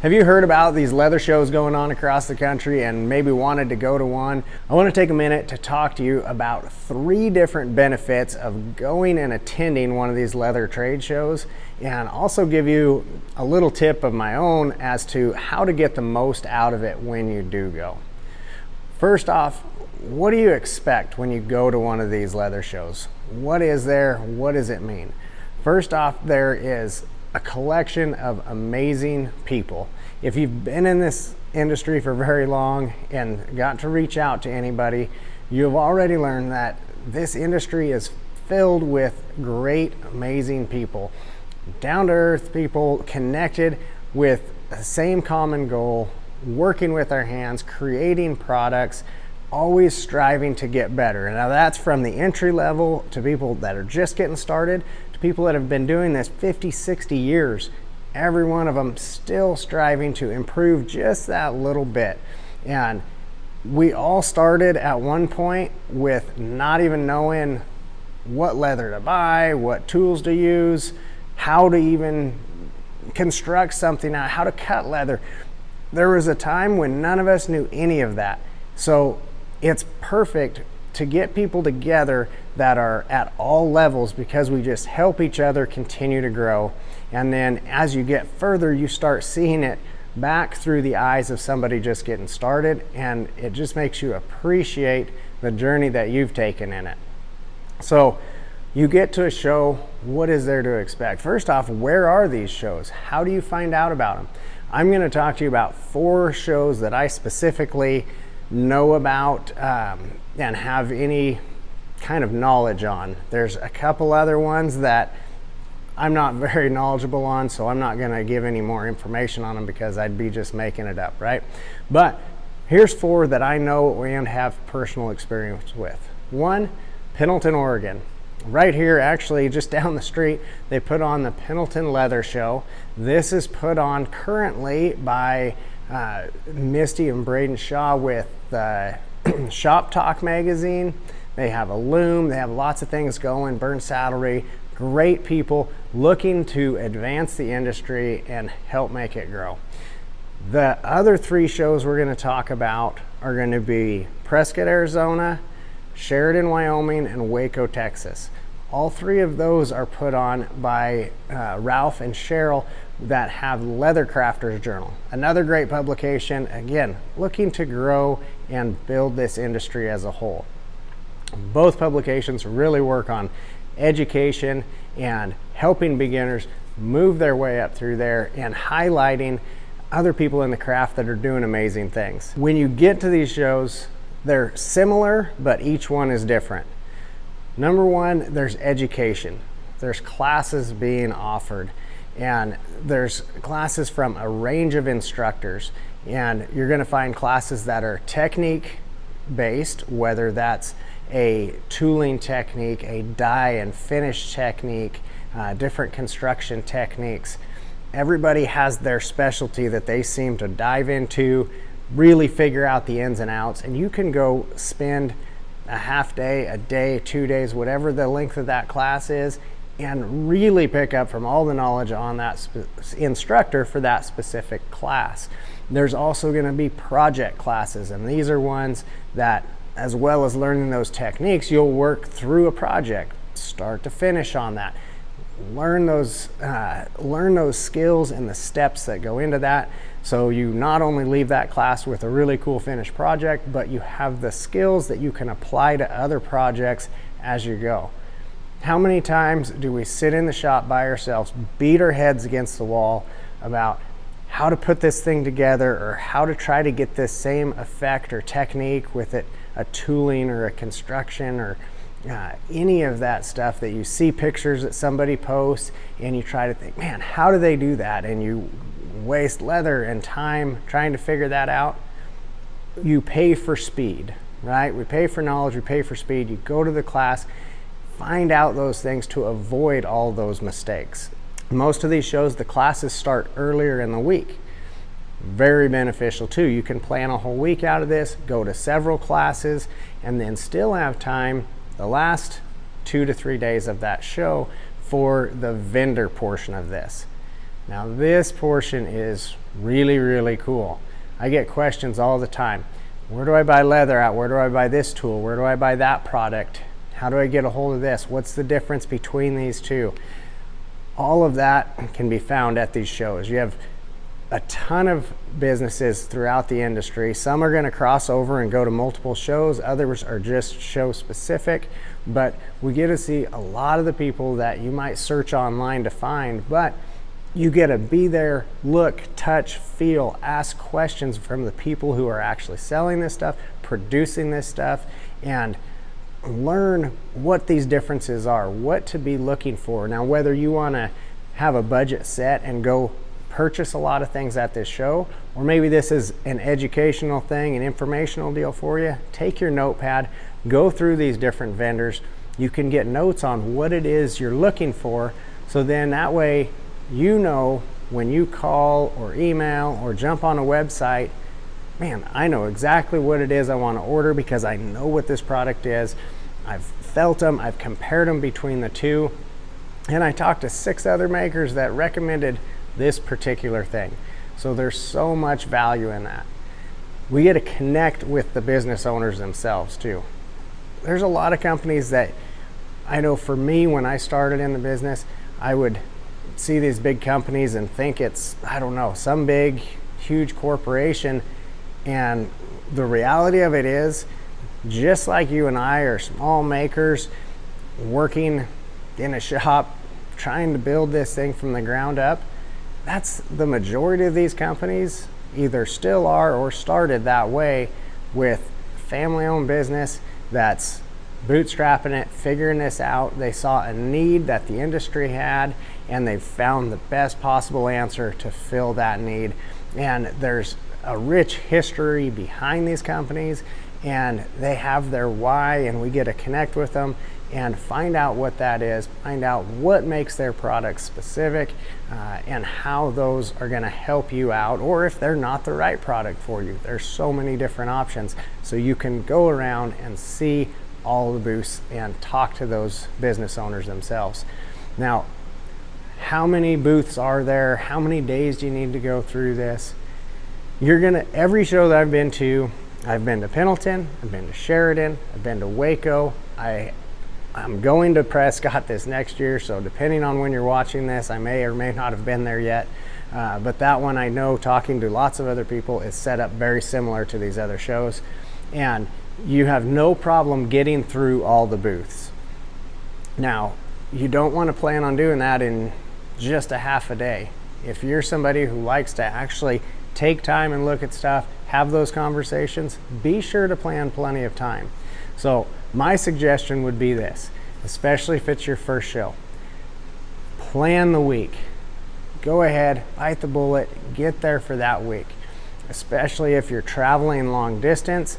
Have you heard about these leather shows going on across the country and maybe wanted to go to one? I want to take a minute to talk to you about 3 different benefits of going and attending one of these leather trade shows, and also give you a little tip of my own as to how to get the most out of it when you do go. First off, what do you expect when you go to one of these leather shows? What is there? What does it mean? First off, there is a collection of amazing people. If you've been in this industry for very long and got to reach out to anybody, you've already learned that this industry is filled with great, amazing people. Down-to-earth people connected with the same common goal, working with our hands, creating products, always striving to get better. Now that's from the entry level to people that are just getting started, people that have been doing this 50, 60 years, every one of them still striving to improve just that little bit. And we all started at one point with not even knowing what leather to buy, what tools to use, how to even construct something out, how to cut leather. There was a time when none of us knew any of that. So it's perfect to get people together that are at all levels, because we just help each other continue to grow. And then as you get further, you start seeing it back through the eyes of somebody just getting started, and it just makes you appreciate the journey that you've taken in it. So you get to a show, what is there to expect? First off, where are these shows? How do you find out about them? I'm going to talk to you about 4 shows that I specifically know about and have any kind of knowledge on. There's a couple other ones that I'm not very knowledgeable on, so I'm not going to give any more information on them because I'd be just making it up, right? But here's 4 that I know and have personal experience with. 1, Pendleton, Oregon. Right here, actually just down the street, they put on the Pendleton Leather Show. This is put on currently by Misty and Braden Shaw with Shop Talk magazine. They have Illume, they have lots of things going, Burn Saddlery, great people looking to advance the industry and help make it grow. The other 3 shows we're going to talk about are going to be Prescott, Arizona, Sheridan, Wyoming, and Waco, Texas. All 3 of those are put on by Ralph and Cheryl that have Leathercrafters Journal. Another great publication, again, looking to grow and build this industry as a whole. Both publications really work on education and helping beginners move their way up through there and highlighting other people in the craft that are doing amazing things. When you get to these shows, they're similar, but each one is different. Number 1, there's education. There's classes being offered, and there's classes from a range of instructors, and you're going to find classes that are technique based, whether that's a tooling technique, a dye and finish technique, different construction techniques. Everybody has their specialty that they seem to dive into, really figure out the ins and outs, and you can go spend a half day, a day, 2 days, whatever the length of that class is, and really pick up from all the knowledge on that instructor for that specific class. There's also going to be project classes, and these are ones that, as well as learning those techniques, you'll work through a project, start to finish on that. Learn those skills and the steps that go into that, so you not only leave that class with a really cool finished project, but you have the skills that you can apply to other projects as you go. How many times do we sit in the shop by ourselves, beat our heads against the wall about how to put this thing together, or how to try to get this same effect or technique with it, a tooling or a construction, or any of that stuff that you see pictures that somebody posts, and you try to think, man, how do they do that? And you waste leather and time trying to figure that out. You pay for speed, right? We pay for knowledge, we pay for speed. You go to the class, find out those things to avoid all those mistakes. Most of these shows, the classes start earlier in the week. Very beneficial too. You can plan a whole week out of this, go to several classes, and then still have time the last 2 to 3 days of that show for the vendor portion of this. Now this portion is Really, really cool. I get questions all the time. Where do I buy leather at? Where do I buy this tool? Where do I buy that product? How do I get a hold of this? What's the difference between these two? All of that can be found at these shows. You have a ton of businesses throughout the industry. Some are going to cross over and go to multiple shows. Others are just show specific, but we get to see a lot of the people that you might search online to find, but you get to be there, look, touch, feel, ask questions from the people who are actually selling this stuff, producing this stuff, and learn what these differences are, what to be looking for. Now, whether you want to have a budget set and go purchase a lot of things at this show, or maybe this is an educational thing, an informational deal for you, take your notepad, go through these different vendors. You can get notes on what it is you're looking for, so then that way you know when you call or email or jump on a website, man, I know exactly what it is I want to order because I know what this product is. I've felt them, I've compared them between the two, and I talked to 6 other makers that recommended this particular thing. So there's so much value in that. We get to connect with the business owners themselves too. There's a lot of companies that I know, for me, when I started in the business, I would see these big companies and think it's, I don't know, some big, huge corporation. And the reality of it is, just like you and I are small makers working in a shop, trying to build this thing from the ground up, that's the majority of these companies either still are or started that way, with family-owned business that's bootstrapping it, figuring this out. They saw a need that the industry had, and they've found the best possible answer to fill that need. And there's a rich history behind these companies, and they have their why, and we get to connect with them and find out what that is, find out what makes their product specific, and how those are going to help you out, or if they're not the right product for you. There's so many different options, so you can go around and see all the booths and talk to those business owners themselves. Now, how many booths are there? How many days do you need to go through this? Every show that I've been to Pendleton, I've been to Sheridan, I've been to Waco. I'm going to Prescott this next year, so depending on when you're watching this, I may or may not have been there yet. But that one, I know, talking to lots of other people, is set up very similar to these other shows. And you have no problem getting through all the booths. Now, you don't want to plan on doing that in just a half a day. If you're somebody who likes to actually take time and look at stuff, have those conversations, be sure to plan plenty of time. So my suggestion would be this, especially if it's your first show. Plan the week. Go ahead, bite the bullet, get there for that week. Especially if you're traveling long distance,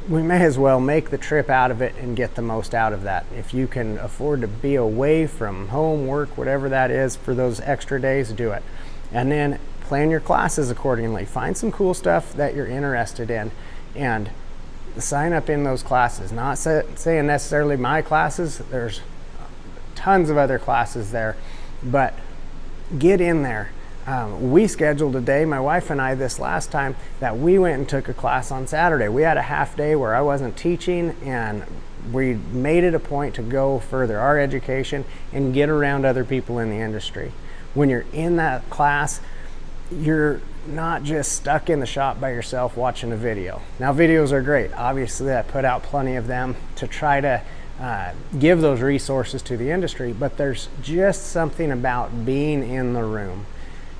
we may as well make the trip out of it and get the most out of that. If you can afford to be away from home, work, whatever that is, for those extra days, do it. And then plan your classes accordingly. Find some cool stuff that you're interested in and sign up in those classes. Not saying necessarily my classes, there's tons of other classes there, but get in there. We scheduled a day, my wife and I, this last time, that we went and took a class on Saturday. We had a half day where I wasn't teaching, and we made it a point to go further our education and get around other people in the industry. When you're in that class, you're not just stuck in the shop by yourself watching a video. Now, videos are great. Obviously, I put out plenty of them to try to give those resources to the industry, but there's just something about being in the room.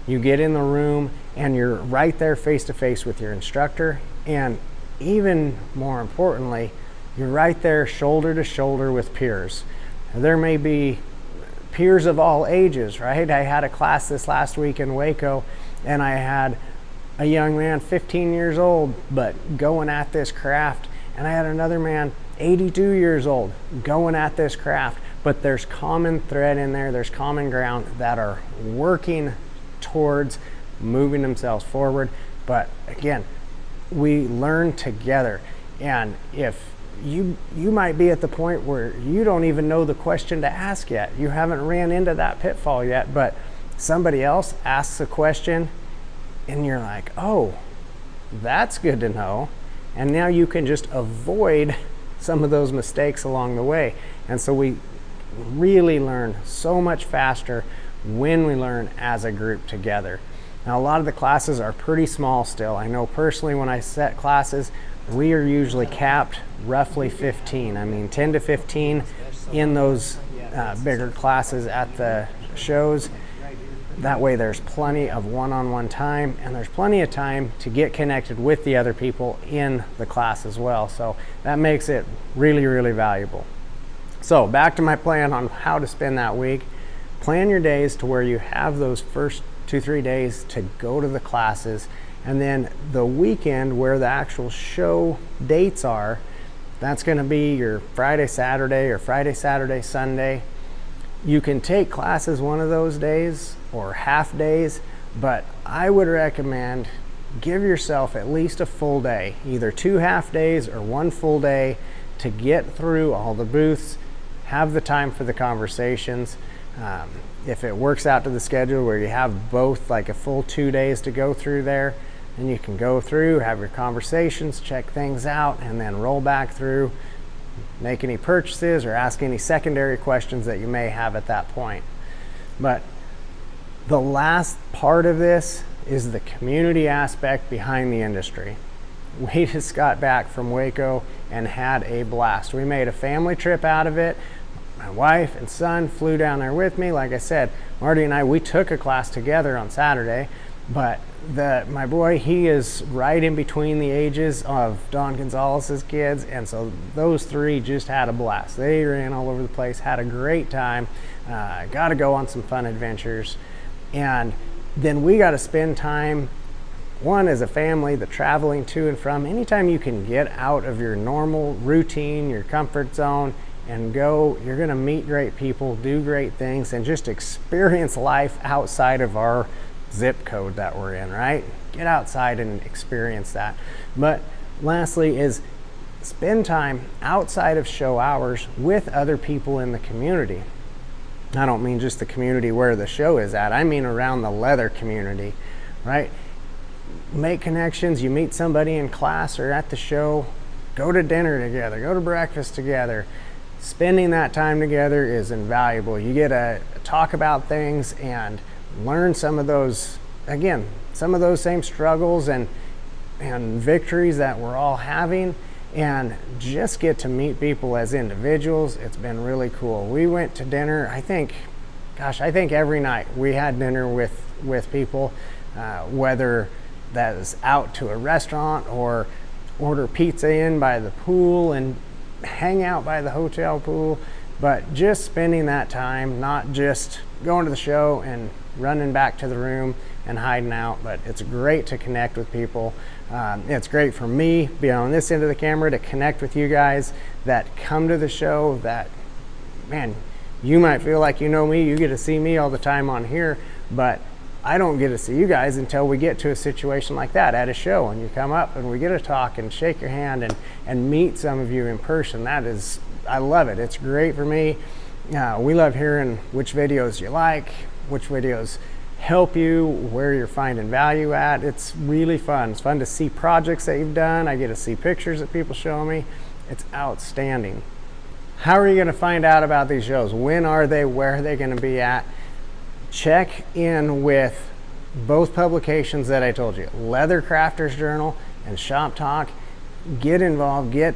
You get in the room and you're right there face to face with your instructor, and even more importantly, you're right there shoulder to shoulder with peers. There may be peers of all ages, right? I had a class this last week in Waco, and I had a young man 15 years old but going at this craft, and I had another man 82 years old going at this craft. But there's common thread in there, there's common ground that are working towards moving themselves forward. But again, we learn together. And if you might be at the point where you don't even know the question to ask yet, you haven't ran into that pitfall yet, but somebody else asks a question And you're like, oh, that's good to know. And now you can just avoid some of those mistakes along the way. And so we really learn so much faster when we learn as a group together. Now, a lot of the classes are pretty small still. I know personally when I set classes, we are usually capped roughly 15. I mean, 10 to 15 in those bigger classes at the shows. That way there's plenty of one-on-one time, and there's plenty of time to get connected with the other people in the class as well. So that makes it really, really valuable. So back to my plan on how to spend that week. Plan your days to where you have those first 2-3 days to go to the classes, and then the weekend where the actual show dates are, that's going to be your Friday, Saturday, or Friday, Saturday, Sunday. You can take classes one of those days or half days, but I would recommend give yourself at least a full day, either 2 half days or 1 full day, to get through all the booths, have the time for the conversations. If it works out to the schedule where you have both, like a full 2 days to go through there, then you can go through, have your conversations, check things out, and then roll back through, make any purchases or ask any secondary questions that you may have at that point. But the last part of this is the community aspect behind the industry. We just got back from Waco and had a blast. We made a family trip out of it. My wife and son flew down there with me. Like I said, Marty and I, we took a class together on Saturday, but my boy, he is right in between the ages of Don Gonzalez's kids, and so those 3 just had a blast. They ran all over the place, had a great time, got to go on some fun adventures, and then we got to spend time, one, as a family, the traveling to and from. Anytime you can get out of your normal routine, your comfort zone, and go, you're going to meet great people, do great things, and just experience life outside of our zip code that we're in, right? Get outside and experience that. But lastly is spend time outside of show hours with other people in the community. I don't mean just the community where the show is at. I mean around the leather community, right? Make connections. You meet somebody in class or at the show, go to dinner together, go to breakfast together. Spending that time together is invaluable. You get to talk about things and learn some of those, again, some of those same struggles and victories that we're all having, and just get to meet people as individuals. It's been really cool. We went to dinner, I think every night we had dinner with people, whether that is out to a restaurant or order pizza in by the pool and hang out by the hotel pool, but just spending that time, not just going to the show and running back to the room and hiding out. But it's great to connect with people. It's great for me being on this end of the camera to connect with you guys that come to the show, that, man, you might feel like you know me, you get to see me all the time on here, but I don't get to see you guys until we get to a situation like that at a show, and you come up and we get to talk and shake your hand and meet some of you in person. I love it. It's great for me. We love hearing which videos you like, which videos help you, where you're finding value at. It's really fun. It's fun to see projects that you've done. I get to see pictures that people show me. It's outstanding. How are you going to find out about these shows? When are they? Where are they going to be at? Check in with both publications that I told you, Leather Crafters Journal and Shop Talk. Get involved, get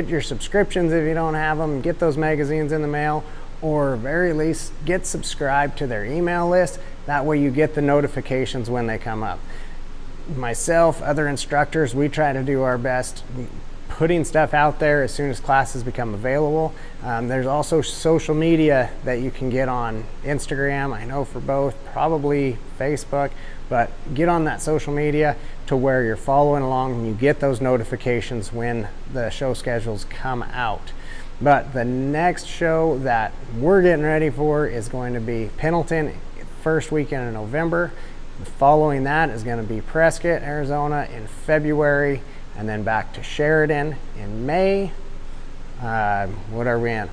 your subscriptions if you don't have them, get those magazines in the mail, or very least get subscribed to their email list. That way you get the notifications when they come up. Myself, other instructors, we try to do our best putting stuff out there as soon as classes become available. There's also social media that you can get on Instagram, I know for both, probably Facebook, but get on that social media to where you're following along and you get those notifications when the show schedules come out. But the next show that we're getting ready for is going to be Pendleton, first weekend in November. Following that is going to be Prescott, Arizona in February, and then back to Sheridan in May. What are we in?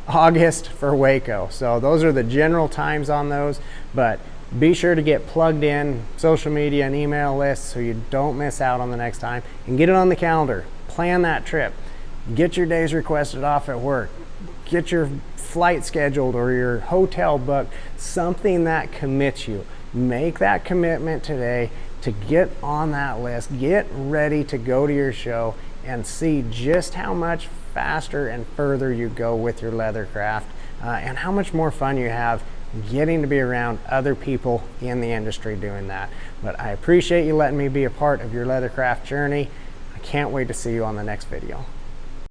August for Waco. So those are the general times on those, but Be sure to get plugged in social media and email lists so you don't miss out on the next time, and get it on the calendar. Plan that trip. Get your days requested off at work. Get your flight scheduled or your hotel booked, something that commits you. Make that commitment today to get on that list. Get ready to go to your show and see just how much faster and further you go with your leathercraft, and how much more fun you have getting to be around other people in the industry doing that. But I appreciate you letting me be a part of your leathercraft journey. I can't wait to see you on the next video.